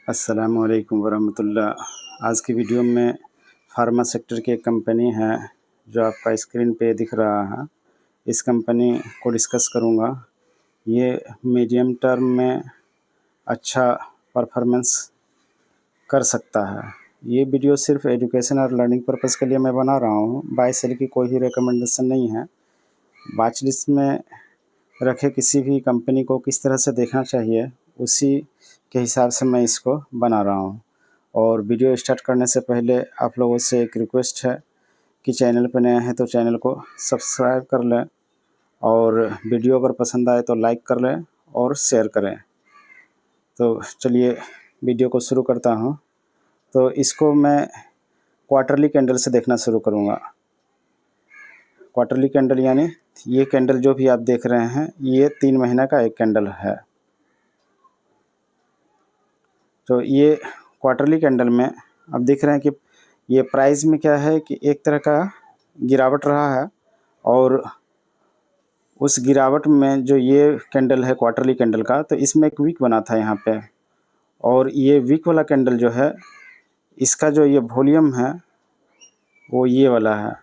अस्सलामुअलैकुम वरहमतुल्लाह। आज की वीडियो में फार्मा सेक्टर की एक कंपनी है जो आपका स्क्रीन पे दिख रहा है। इस कंपनी को डिस्कस करूँगा। ये मीडियम टर्म में अच्छा परफॉर्मेंस कर सकता है। ये वीडियो सिर्फ एजुकेशन और लर्निंग पर्पज़ के लिए मैं बना रहा हूँ। बाय सेल की कोई भी रिकमेंडेशन नहीं है। वॉच लिस्ट में रखे किसी भी कंपनी को किस तरह से देखना चाहिए उसी के हिसाब से मैं इसको बना रहा हूँ। और वीडियो स्टार्ट करने से पहले आप लोगों से एक रिक्वेस्ट है कि चैनल पर नए हैं तो चैनल को सब्सक्राइब कर लें और वीडियो अगर पसंद आए तो लाइक कर लें और शेयर करें। तो चलिए वीडियो को शुरू करता हूँ। तो इसको मैं क्वार्टरली कैंडल से देखना शुरू करूँगा। क्वार्टरली कैंडल यानी ये कैंडल जो भी आप देख रहे हैं ये 3 महीना का एक कैंडल है। तो ये क्वार्टरली कैंडल में अब देख रहे हैं कि ये प्राइस में क्या है कि एक तरह का गिरावट रहा है और उस गिरावट में जो ये कैंडल है क्वार्टरली कैंडल का, तो इसमें एक वीक बना था यहाँ पे। और ये वीक वाला कैंडल जो है इसका जो ये वॉल्यूम है वो ये वाला है।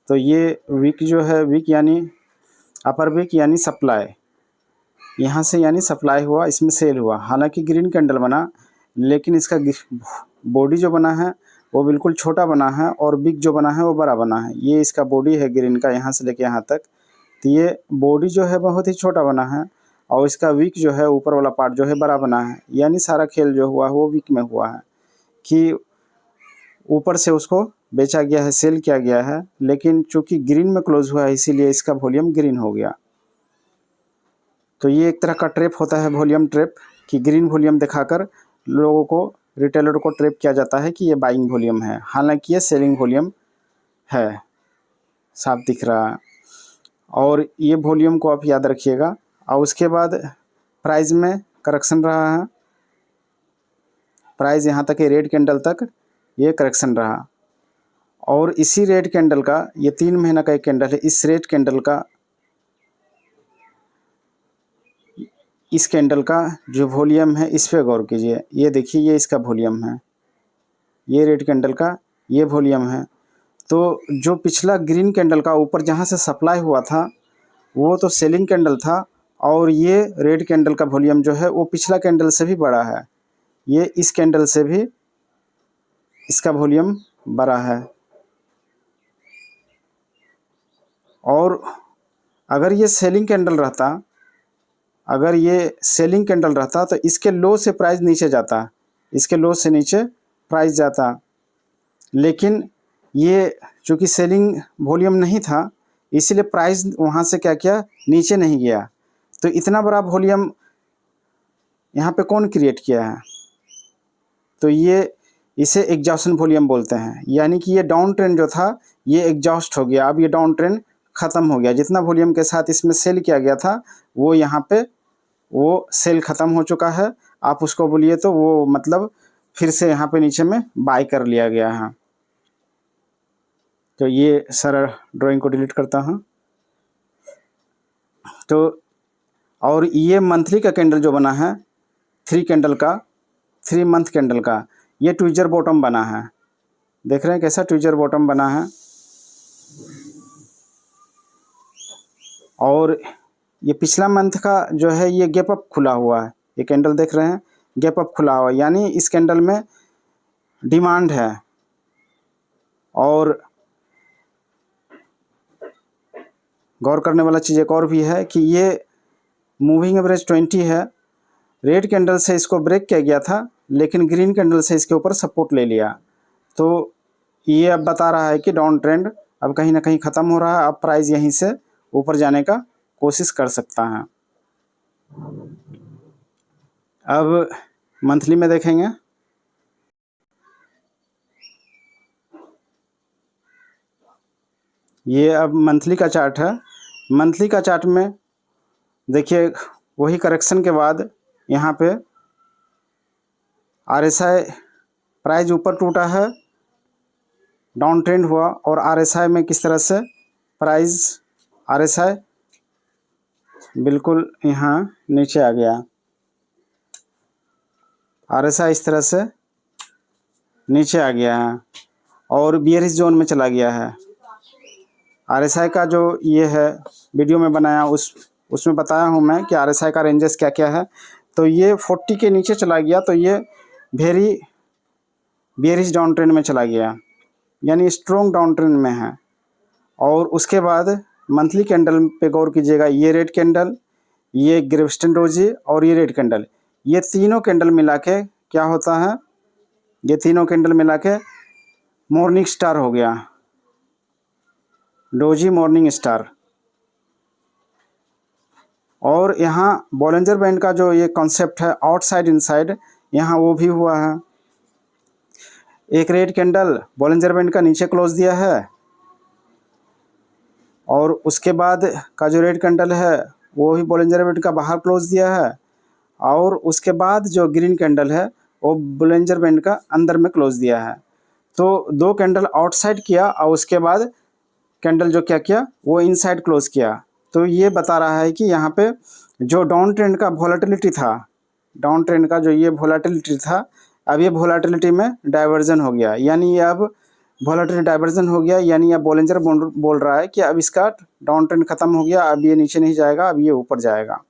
तो ये वीक जो है, वीक यानी अपर वीक यानी सप्लाई, यहाँ से यानी सप्लाई हुआ, इसमें सेल हुआ। हालांकि ग्रीन कैंडल बना लेकिन इसका बॉडी जो बना है वो बिल्कुल छोटा बना है और बिग जो बना है वो बड़ा बना है। ये इसका बॉडी है ग्रीन का, यहाँ से लेके यहाँ तक। तो ये बॉडी जो है बहुत ही छोटा बना है और इसका वीक जो है ऊपर वाला पार्ट जो है बड़ा बना है। यानी सारा खेल जो हुआ है वो वीक में हुआ है कि ऊपर से उसको बेचा गया है, सेल किया गया है, लेकिन चूँकि ग्रीन में क्लोज हुआ है इसीलिए इसका वॉल्यूम ग्रीन हो गया। तो ये एक तरह का ट्रैप होता है, वॉल्यूम ट्रैप, कि ग्रीन वॉल्यूम दिखाकर लोगों को, रिटेलर को ट्रैप किया जाता है कि ये बाइंग वॉल्यूम है, हालांकि ये सेलिंग वॉल्यूम है। साफ दिख रहा है। और ये वॉल्यूम को आप याद रखिएगा। और उसके बाद प्राइस में करेक्शन रहा है। प्राइस यहाँ तक, ये रेड कैंडल तक ये करेक्शन रहा। और इसी रेड कैंडल का, ये 3 महीना का एक कैंडल है, इस रेड कैंडल का, इस कैंडल का जो वॉल्यूम है इस पे गौर कीजिए। ये देखिए ये इसका वॉल्यूम है, ये रेड कैंडल का ये वॉल्यूम है। तो जो पिछला ग्रीन कैंडल का ऊपर जहाँ से सप्लाई हुआ था वो तो सेलिंग कैंडल था और ये रेड कैंडल का वॉल्यूम जो है वो पिछला कैंडल से भी बड़ा है। ये इस कैंडल से भी इसका वॉल्यूम बड़ा है। और अगर ये सेलिंग कैंडल रहता, अगर ये सेलिंग कैंडल रहता तो इसके लो से प्राइस नीचे जाता, इसके लो से नीचे प्राइस जाता। लेकिन ये चूँकि सेलिंग वॉल्यूम नहीं था इसीलिए प्राइस वहाँ से क्या किया, नीचे नहीं गया। तो इतना बड़ा वॉल्यूम यहाँ पे कौन क्रिएट किया है? तो ये इसे एग्जॉस्शन वॉल्यूम बोलते हैं। यानी कि ये डाउन ट्रेंड जो था ये एग्जॉस्ट हो गया। अब ये डाउन ट्रेंड ख़त्म हो गया। जितना वॉल्यूम के साथ इसमें सेल किया गया था वो यहाँ पे वो सेल ख़त्म हो चुका है। आप उसको बोलिए तो वो मतलब फिर से यहाँ पे नीचे में बाय कर लिया गया है। तो ये सारा ड्राइंग को डिलीट करता हूँ। तो और ये मंथली का कैंडल जो बना है 3 कैंडल का, 3 मंथ कैंडल का, ये ट्विजर बॉटम बना है। देख रहे हैं कैसा ट्विजर बॉटम बना है। और ये पिछला मंथ का जो है ये गैप अप खुला हुआ है। ये कैंडल देख रहे हैं गैप अप खुला हुआ है, यानी इस कैंडल में डिमांड है। और गौर करने वाला चीज़ एक और भी है कि ये मूविंग एवरेज 20 है। रेड कैंडल से इसको ब्रेक किया गया था लेकिन ग्रीन कैंडल से इसके ऊपर सपोर्ट ले लिया। तो ये अब बता रहा है कि डाउन ट्रेंड अब कहीं ना कहीं ख़त्म हो रहा है। अब प्राइस यहीं से ऊपर जाने का कोशिश कर सकता है। अब मंथली में देखेंगे। ये अब मंथली का चार्ट है। मंथली का चार्ट में देखिए वही करेक्शन के बाद यहाँ पे RSI प्राइस ऊपर टूटा है, डाउन ट्रेंड हुआ। और RSI में किस तरह से प्राइस, RSI बिल्कुल यहाँ नीचे आ गया। RSI इस तरह से नीचे आ गया है और बियरिश जोन में चला गया है। RSI का जो ये है वीडियो में बनाया उसमें बताया हूँ मैं कि RSI का रेंजेस क्या क्या है। तो ये 40 के नीचे चला गया तो ये वेरी बियरिश डाउन ट्रेंड में चला गया, यानी स्ट्रॉन्ग डाउन ट्रेंड में है। और उसके बाद मंथली कैंडल पे गौर कीजिएगा, ये रेड कैंडल, ये ग्रेविस्टन डोजी और ये रेड कैंडल, ये तीनों कैंडल मिला के क्या होता है, ये तीनों कैंडल मिला के मॉर्निंग स्टार हो गया, डोजी मॉर्निंग स्टार। और यहाँ बॉलिंजर बैंड का जो ये कॉन्सेप्ट है आउटसाइड इनसाइड, यहाँ वो भी हुआ है। एक रेड कैंडल बॉलिंजर बैंड का नीचे क्लोज दिया है और उसके बाद का जो रेड कैंडल है वो भी बॉलिंजर बैंड का बाहर क्लोज दिया है, और उसके बाद जो ग्रीन कैंडल है वो बॉलिंजर बैंड का अंदर में क्लोज दिया है। तो दो कैंडल आउटसाइड किया और उसके बाद कैंडल जो क्या किया वो इनसाइड क्लोज किया। तो ये बता रहा है कि यहाँ पे जो डाउन ट्रेंड का वोलेटिलिटी था, डाउन ट्रेंड का जो ये वोलेटिलिटी था, अब ये वोलेटिलिटी में डाइवर्जन हो गया, यानी ये अब वोलेटिलिटी डाइवर्जन हो गया, यानी अब बॉलिंजर बोल रहा है कि अब इसका डाउन ट्रेंड खत्म हो गया, अब ये नीचे नहीं जाएगा, अब ये ऊपर जाएगा।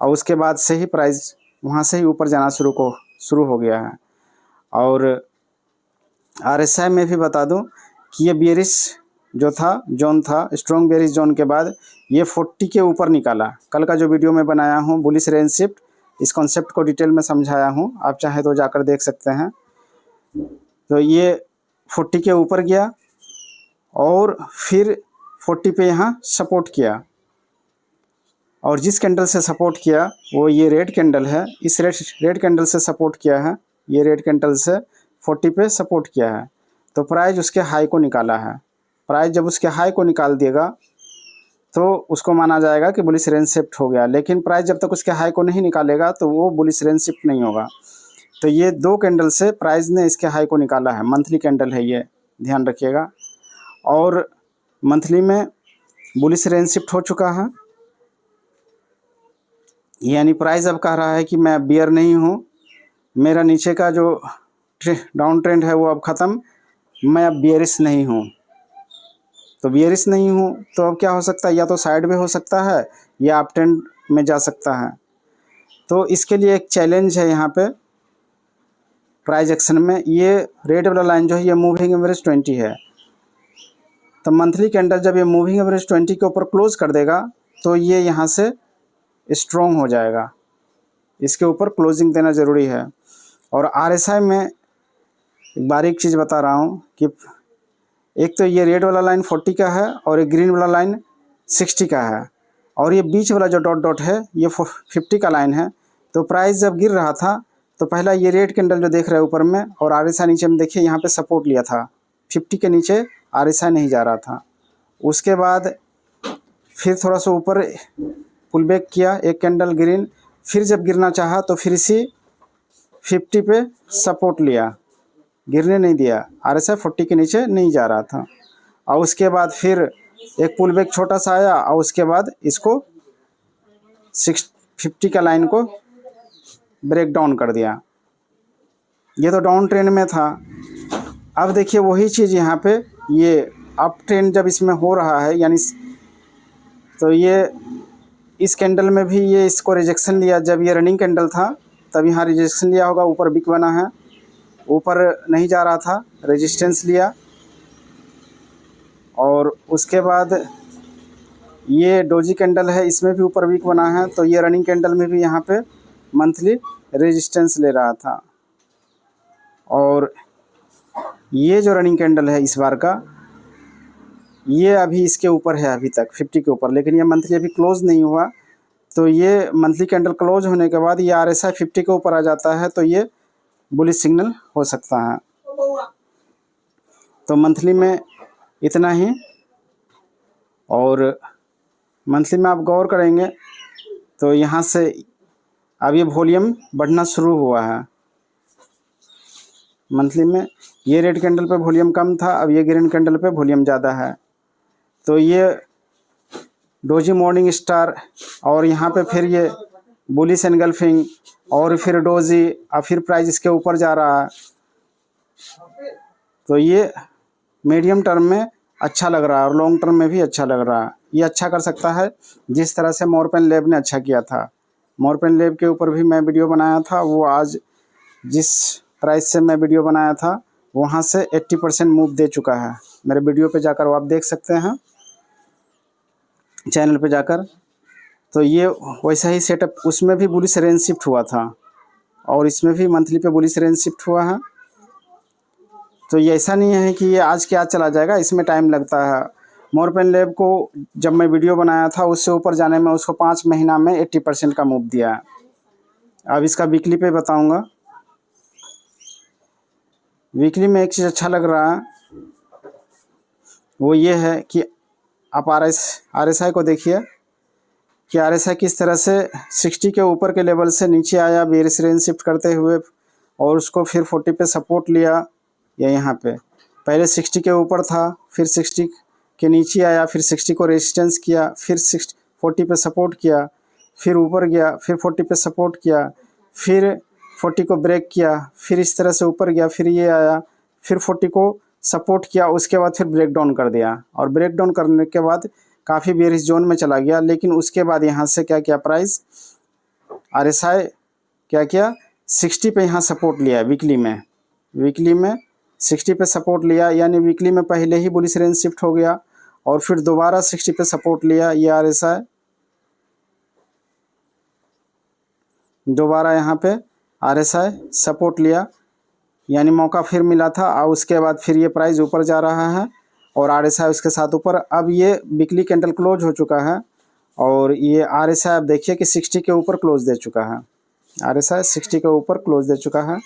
और उसके बाद से ही प्राइस वहाँ से ही ऊपर जाना शुरू हो गया है। और RSI में भी बता दूं कि ये बेरिश जो था जोन था, स्ट्रॉन्ग बेरिश जोन के बाद ये 40 के ऊपर निकाला। कल का जो वीडियो में बनाया हूँ बुलिश रेंज शिफ्ट, इस कॉन्सेप्ट को डिटेल में समझाया हूँ, आप चाहे तो जाकर देख सकते हैं। तो ये 40 के ऊपर गया और फिर 40 पे यहाँ सपोर्ट किया, और जिस कैंडल से सपोर्ट किया वो ये रेड कैंडल है, इस रेड कैंडल से सपोर्ट किया है, ये रेड कैंडल से 40 पे सपोर्ट किया है। तो प्राइस उसके हाई को निकाला है। प्राइस जब उसके हाई को निकाल देगा तो उसको माना जाएगा कि बुलिश रेंज शिफ्ट हो गया, लेकिन प्राइस जब तक उसके हाई को नहीं निकालेगा तो वो बुलिश रेंज शिफ्ट नहीं होगा। तो ये दो कैंडल से प्राइस ने इसके हाई को निकाला है, मंथली कैंडल है ये, ध्यान रखिएगा। और मंथली में बुलिश रेंज शिफ्ट हो चुका है, यानी प्राइस अब कह रहा है कि मैं बियर नहीं हूँ, मेरा नीचे का जो डाउन ट्रेंड है वो अब ख़त्म, मैं अब बियरिश नहीं हूँ। तो बियरिश नहीं हूँ तो अब क्या हो सकता है, या तो साइड में हो सकता है या अप ट्रेंड में जा सकता है। तो इसके लिए एक चैलेंज है यहाँ पे प्राइस एक्शन में। ये रेड वाला लाइन जो है ये मूविंग एवरेज 20 है। तो मंथली कैंडल जब ये मूविंग एवरेज 20 के ऊपर क्लोज कर देगा तो ये यहाँ से स्ट्रॉन्ग हो जाएगा, इसके ऊपर क्लोजिंग देना ज़रूरी है। और RSI में एक बारीक चीज़ बता रहा हूँ कि एक तो ये रेड वाला लाइन 40 का है और एक ग्रीन वाला लाइन 60 का है, और ये बीच वाला जो डॉट डॉट है ये 50 का लाइन है। तो प्राइस जब गिर रहा था तो पहला ये रेड कैंडल जो देख रहे हैं ऊपर में, और RSI नीचे में देखिए यहाँ पे सपोर्ट लिया था, 50 के नीचे RSI नहीं जा रहा था। उसके बाद फिर थोड़ा सा ऊपर पुल बैक किया एक कैंडल ग्रीन, फिर जब गिरना चाहा तो फिर इसी 50 पे सपोर्ट लिया, गिरने नहीं दिया, RSI 40 के नीचे नहीं जा रहा था। और उसके बाद फिर एक पुल बैक छोटा सा आया और उसके बाद इसको 50 का लाइन को ब्रेक डाउन कर दिया। ये तो डाउन ट्रेंड में था। अब देखिए वही चीज़ यहाँ पे ये अप ट्रेंड जब इसमें हो रहा है, यानी तो ये इस कैंडल में भी ये इसको रिजेक्शन लिया, जब ये रनिंग कैंडल था तब यहाँ रिजेक्शन लिया होगा, ऊपर बिक बना है, ऊपर नहीं जा रहा था, रेजिस्टेंस लिया। और उसके बाद ये डोजी कैंडल है, इसमें भी ऊपर वीक बना है, तो ये रनिंग कैंडल में भी यहाँ पे मंथली रेजिस्टेंस ले रहा था। और ये जो रनिंग कैंडल है इस बार का, ये अभी इसके ऊपर है अभी तक 50 के ऊपर, लेकिन ये मंथली अभी क्लोज नहीं हुआ। तो ये मंथली कैंडल क्लोज होने के बाद ये RSI 50 के ऊपर आ जाता है तो ये बुलिश सिग्नल हो सकता है। तो मंथली में इतना ही। और मंथली में आप गौर करेंगे तो यहाँ से अब ये वॉल्यूम बढ़ना शुरू हुआ है। मंथली में ये रेड कैंडल पे वॉल्यूम कम था, अब ये ग्रीन कैंडल पे वॉल्यूम ज़्यादा है। तो ये डोजी मॉर्निंग स्टार और यहाँ पे फिर ये बुलिश एनगल्फिंग और फिर डोजी, और फिर प्राइस इसके ऊपर जा रहा है। तो ये मीडियम टर्म में अच्छा लग रहा है और लॉन्ग टर्म में भी अच्छा लग रहा है। ये अच्छा कर सकता है जिस तरह से मोरपेन लैब ने अच्छा किया था। मोरपेन लैब के ऊपर भी मैं वीडियो बनाया था, वो आज जिस प्राइस से मैं वीडियो बनाया था वहाँ से 80% मूव दे चुका है। मेरे वीडियो पे जाकर वो आप देख सकते हैं, चैनल पे जाकर। तो ये वैसा ही सेटअप, उसमें भी बुलिश रेंज शिफ्ट हुआ था और इसमें भी मंथली पे बुलिश रेंज शिफ्ट हुआ है। तो ये ऐसा नहीं है कि ये आज के आज चला जाएगा, इसमें टाइम लगता है। मोरपेन लैब को जब मैं वीडियो बनाया था उससे ऊपर जाने में उसको 5 महीना में 80% का मूव दिया है। अब इसका वीकली पे बताऊंगा। वीकली में एक चीज़ अच्छा लग रहा है, वो ये है कि आप RSI को देखिए कि RSI किस तरह से 60 के ऊपर के लेवल से नीचे आया बेरिश रेंज शिफ्ट करते हुए, और उसको फिर 40 पे सपोर्ट लिया। या यहाँ पे पहले 60 के ऊपर था, फिर 60 के नीचे आया, फिर 60 को रेजिस्टेंस किया, फिर 40 पे सपोर्ट किया, फिर ऊपर गया, फिर 40 पे सपोर्ट किया, फिर 40 को ब्रेक किया, फिर इस तरह से ऊपर गया, फिर ये आया, फिर 40 को सपोर्ट किया, उसके बाद फिर ब्रेक डाउन कर दिया, और ब्रेक डाउन करने के बाद काफ़ी बेरिश जोन में चला गया। लेकिन उसके बाद यहाँ से क्या किया, प्राइस RSI क्या किया, 60 पे यहाँ सपोर्ट लिया वीकली में 60 पे सपोर्ट लिया, यानी वीकली में पहले ही बुलिश रेंज शिफ्ट हो गया, और फिर दोबारा 60 पे सपोर्ट लिया। ये RSI दोबारा यहाँ पे RSI सपोर्ट लिया, यानी मौका फिर मिला था, और उसके बाद फिर ये प्राइस ऊपर जा रहा है और RSI उसके साथ ऊपर। अब ये वीकली कैंडल क्लोज हो चुका है और ये RSI आप देखिए कि 60 के ऊपर क्लोज दे चुका है। RSI 60 के ऊपर क्लोज दे चुका है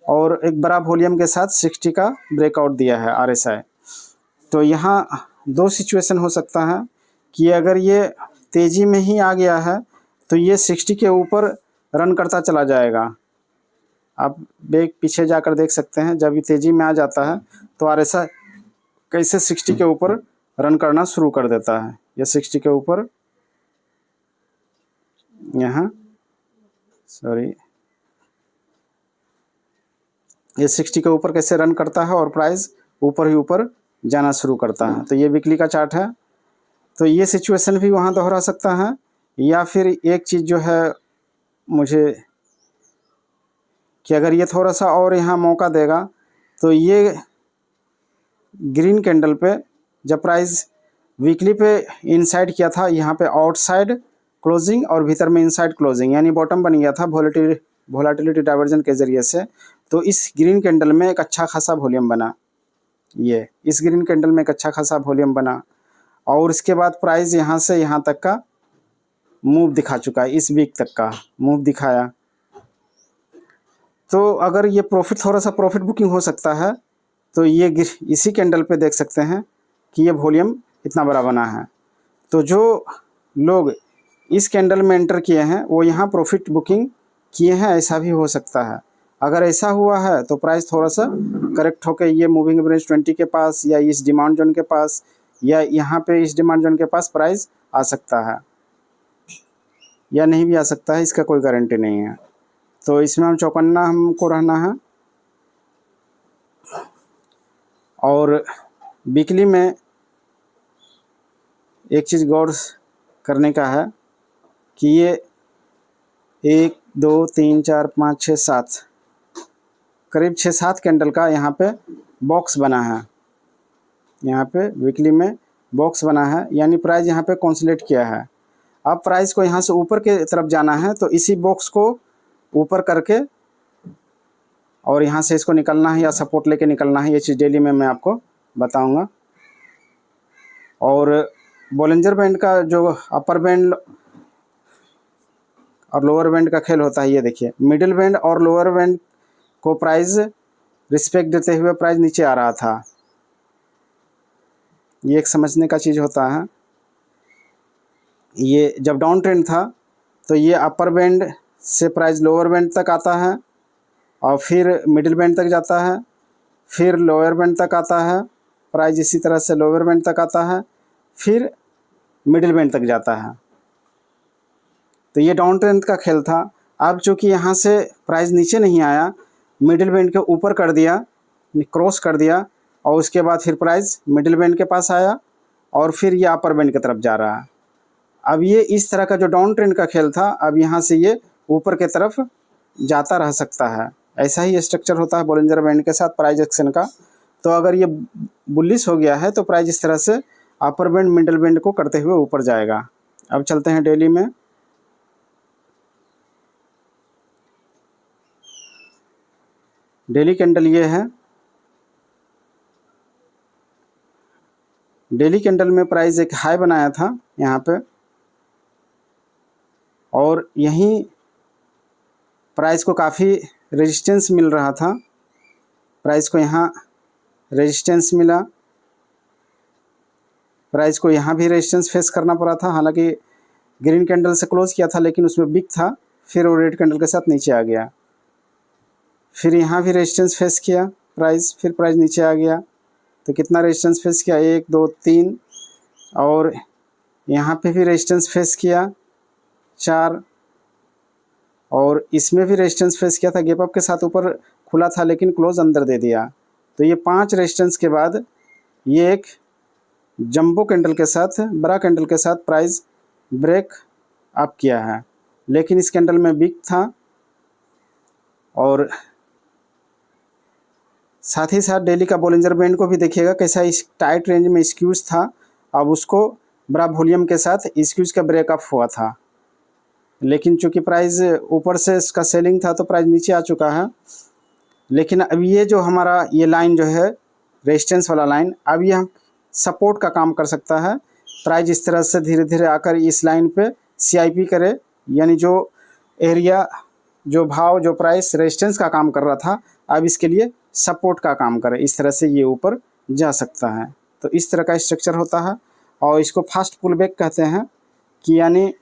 और एक बड़ा वॉल्यूम के साथ 60 का ब्रेकआउट दिया है RSI। तो यहाँ दो सिचुएशन हो सकता है कि अगर ये तेज़ी में ही आ गया है तो ये 60 के ऊपर रन करता चला जाएगा। आप पीछे जाकर देख सकते हैं, जब ये तेज़ी में आ जाता है तो RSI कैसे 60 के ऊपर रन करना शुरू कर देता है। ये 60 के ऊपर यहाँ ये 60 के ऊपर कैसे रन करता है और प्राइस ऊपर ही ऊपर जाना शुरू करता है। तो ये वीकली का चार्ट है। तो ये सिचुएशन भी वहाँ दोहरा सकता है, या फिर एक चीज़ जो है मुझे कि अगर ये थोड़ा सा और यहाँ मौका देगा तो ये ग्रीन कैंडल पे जब प्राइस वीकली पे इनसाइड किया था, यहाँ पे आउटसाइड क्लोजिंग और भीतर में इनसाइड क्लोजिंग, यानी बॉटम बन गया था वोलेटिलिटी डाइवर्जन के ज़रिए से। तो इस ग्रीन कैंडल में एक अच्छा खासा वॉल्यूम बना, ये इस ग्रीन कैंडल में एक अच्छा खासा वॉल्यूम बना, और इसके बाद प्राइस यहाँ से यहाँ तक का मूव दिखा चुका है, इस वीक तक का मूव दिखाया। तो अगर ये थोड़ा सा प्रॉफिट बुकिंग हो सकता है तो ये इसी कैंडल पे देख सकते हैं कि ये वॉल्यूम इतना बड़ा बना है। तो जो लोग इस कैंडल में एंटर किए हैं वो यहाँ प्रॉफिट बुकिंग किए हैं, ऐसा भी हो सकता है। अगर ऐसा हुआ है तो प्राइस थोड़ा सा करेक्ट होकर ये मूविंग एवरेज 20 के पास या इस डिमांड जोन के पास या यहाँ पे इस डिमांड जोन के पास प्राइस आ सकता है, या नहीं भी आ सकता है, इसका कोई गारंटी नहीं है। तो इसमें हम चौकन्ना हमको रहना है। और वीकली में एक चीज़ गौर करने का है कि ये 1 2 3 4 5 6 7 करीब 6-7 कैंडल का यहाँ पे बॉक्स बना है। यहाँ पे वीकली में बॉक्स बना है, यानी प्राइस यहाँ पे कंसोलिडेट किया है। अब प्राइस को यहाँ से ऊपर के तरफ जाना है तो इसी बॉक्स को ऊपर करके और यहाँ से इसको निकलना है या सपोर्ट लेके निकलना है। ये चीज़ डेली में मैं आपको बताऊंगा। और बोलिंजर बैंड का जो अपर बैंड और लोअर बैंड का खेल होता है, ये देखिए मिडिल बैंड और लोअर बैंड को प्राइस रिस्पेक्ट देते हुए प्राइस नीचे आ रहा था। ये एक समझने का चीज़ होता है। ये जब डाउन ट्रेंड था तो ये अपर बैंड से प्राइस लोअर बैंड तक आता है और फिर मिडिल बैंड तक जाता है, फिर लोअर बैंड तक आता है, प्राइस इसी तरह से लोअर बैंड तक आता है, फिर मिडिल बैंड तक जाता है। तो ये डाउन ट्रेंड का खेल था। अब चूँकि यहाँ से प्राइस नीचे नहीं आया, मिडिल बैंड के ऊपर कर दिया, क्रॉस कर दिया, और उसके बाद फिर प्राइस मिडिल बैंड के पास आया और फिर ये अपर बैंड की तरफ जा रहा है। अब ये इस तरह का जो डाउन ट्रेंड का खेल था, अब यहाँ से ये ऊपर की तरफ जाता रह सकता है। ऐसा ही स्ट्रक्चर होता है बॉलिंजर बैंड के साथ प्राइस एक्शन का। तो अगर ये बुलिश हो गया है तो प्राइस इस तरह से अपर बैंड मिडिल बैंड को करते हुए ऊपर जाएगा। अब चलते हैं डेली में। डेली कैंडल ये है। डेली कैंडल में प्राइस एक हाई बनाया था यहाँ पे, और यहीं प्राइस को काफ़ी रेजिस्टेंस मिल रहा था। प्राइस को यहाँ रेजिस्टेंस मिला, प्राइस को यहाँ भी रेजिस्टेंस फेस करना पड़ा था। हालांकि ग्रीन कैंडल से क्लोज किया था लेकिन उसमें बिग था, फिर वो रेड कैंडल के साथ नीचे आ गया। फिर यहाँ भी रेजिस्टेंस फेस किया प्राइस, फिर प्राइस नीचे आ गया। तो कितना रेजिस्टेंस फेस किया, 1 2 3, और यहाँ पे भी रेजिस्टेंस फेस किया 4, और इसमें भी रेजिस्टेंस फेस किया था। गैप अप के साथ ऊपर खुला था लेकिन क्लोज अंदर दे दिया। तो ये 5 रेजिस्टेंस के बाद ये एक जंबो कैंडल के साथ, बड़ा कैंडल के साथ प्राइस ब्रेक अप किया है, लेकिन इस कैंडल में बिग था। और साथ ही साथ डेली का बॉलिंजर बैंड को भी देखिएगा कैसा इस टाइट रेंज में स्क्यूज था। अब उसको बड़ा वॉल्यूम के साथ स्क्यूज का ब्रेकअप हुआ था, लेकिन चूंकि प्राइस ऊपर से इसका सेलिंग था तो प्राइस नीचे आ चुका है। लेकिन अब ये जो हमारा ये लाइन जो है रेजिस्टेंस वाला लाइन, अब यह सपोर्ट का काम कर सकता है। प्राइस इस तरह से धीरे धीरे आकर इस लाइन पे CIP करे, यानी जो एरिया, जो भाव, जो प्राइस रेजिस्टेंस का काम कर रहा था, अब इसके लिए सपोर्ट का काम करे। इस तरह से ये ऊपर जा सकता है। तो इस तरह का स्ट्रक्चर होता है, और इसको फास्ट पुल बैक कहते हैं। कि यानी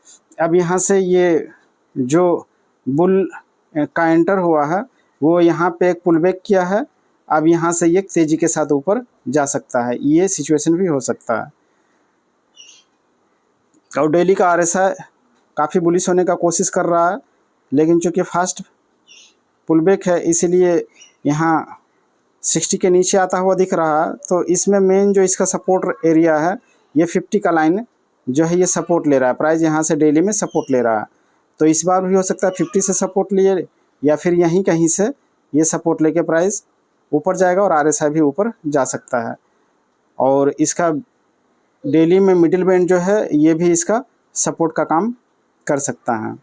अब यहाँ से ये जो बुल का एंटर हुआ है वो यहाँ पे एक पुल बैक किया है, अब यहाँ से ये तेज़ी के साथ ऊपर जा सकता है। ये सिचुएशन भी हो सकता है। और डेली का RSI काफ़ी बुलिश होने का कोशिश कर रहा है, लेकिन चूँकि फास्ट पुल बैक है इसीलिए यहाँ 60 के नीचे आता हुआ दिख रहा है। तो इसमें मेन जो इसका सपोर्ट एरिया है, ये 50 का लाइन जो है ये सपोर्ट ले रहा है। प्राइस यहाँ से डेली में सपोर्ट ले रहा है। तो इस बार भी हो सकता है 50 से सपोर्ट लिए, या फिर यहीं कहीं से ये सपोर्ट लेके प्राइस ऊपर जाएगा और RSI भी ऊपर जा सकता है। और इसका डेली में मिडिल बैंड जो है ये भी इसका सपोर्ट का काम कर सकता है।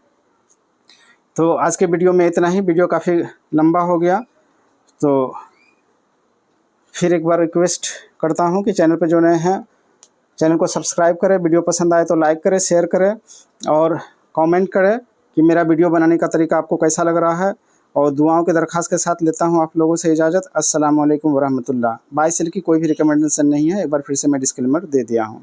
तो आज के वीडियो में इतना ही। वीडियो काफ़ी लंबा हो गया, तो फिर एक बार रिक्वेस्ट करता हूँ कि चैनल पर जो नए हैं चैनल को सब्सक्राइब करें, वीडियो पसंद आए तो लाइक करें, शेयर करें और कमेंट करें कि मेरा वीडियो बनाने का तरीका आपको कैसा लग रहा है। और दुआओं के दरख्वास्त के साथ लेता हूँ आप लोगों से इजाज़त। अस्सलाम वालेकुम वरहमतुल्लाह। बाय सेल की कोई भी रिकमेंडेशन नहीं है, एक बार फिर से मैं डिस्क्लेमर दे दिया हूँ।